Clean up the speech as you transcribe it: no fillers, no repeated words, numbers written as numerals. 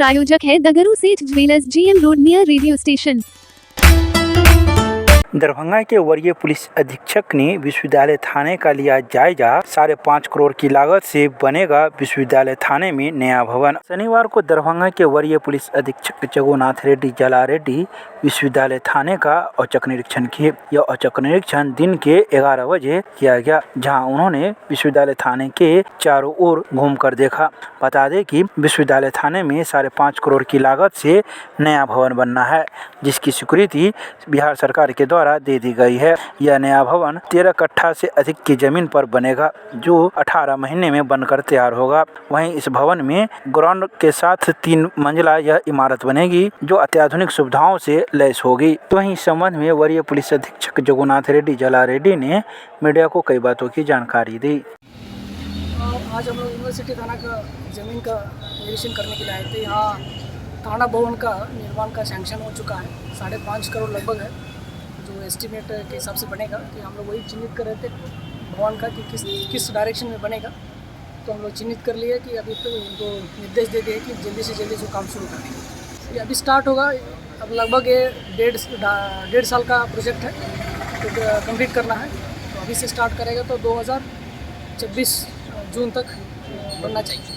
प्रायोजक है दगरू सेठ jewellers, GM road near radio station. Darbhanga के वरीय पुलिस अधीक्षक ने विश्वविद्यालय थाने का लिया जायजा। 5.5 करोड़ की लागत से बनेगा विश्वविद्यालय थाने में नया भवन। शनिवार को दरभंगा के वरीय पुलिस अधीक्षक जगन्नाथ रेड्डी जलारेड्डी विश्वविद्यालय थाने का औचक निरीक्षण किए। यह औचक निरीक्षण दिन के 11 बजे किया गया, जहां उन्होंने विश्वविद्यालय थाने के चारों ओर घूमकर देखा। बता दें कि विश्वविद्यालय थाने में 5.5 करोड़ की लागत से नया भवन बनना है, जिसकी स्वीकृति बिहार सरकार के द्वारा दे दी गई है। यह नया भवन 13 कट्ठा से अधिक की जमीन पर बनेगा, जो 18 महीने में बनकर तैयार होगा। वहीं इस भवन में ग्राउंड के साथ 3 मंजिला यह इमारत बनेगी, जो अत्याधुनिक सुविधाओं से लैस होगी। तो वहीं इस संबंध में वरीय पुलिस अधीक्षक जगन्नाथ रेड्डी जलारेड्डी ने मीडिया को कई बातों की जानकारी दी। आज हम लोग यूनिवर्सिटी थाना का ज़मीन का निरीक्षण करने के लिए आए थे। यहाँ थाना भवन का निर्माण का सैंक्शन हो चुका है। 5.5 करोड़ लगभग है, जो एस्टीमेट के हिसाब से बनेगा। कि हम लोग वही चिन्हित कर रहे थे भवन का कि किस डायरेक्शन में बनेगा। तो हम लोग चिन्हित कर लिए कि अभी तो उनको निर्देश दे दिए कि जल्दी से जल्दी जो काम शुरू करें। ये अभी स्टार्ट होगा। अब लगभग ये 1.5 साल का प्रोजेक्ट है, तो कंप्लीट करना है। तो अभी से स्टार्ट करेगा तो 2026 जून तक बनना चाहिए।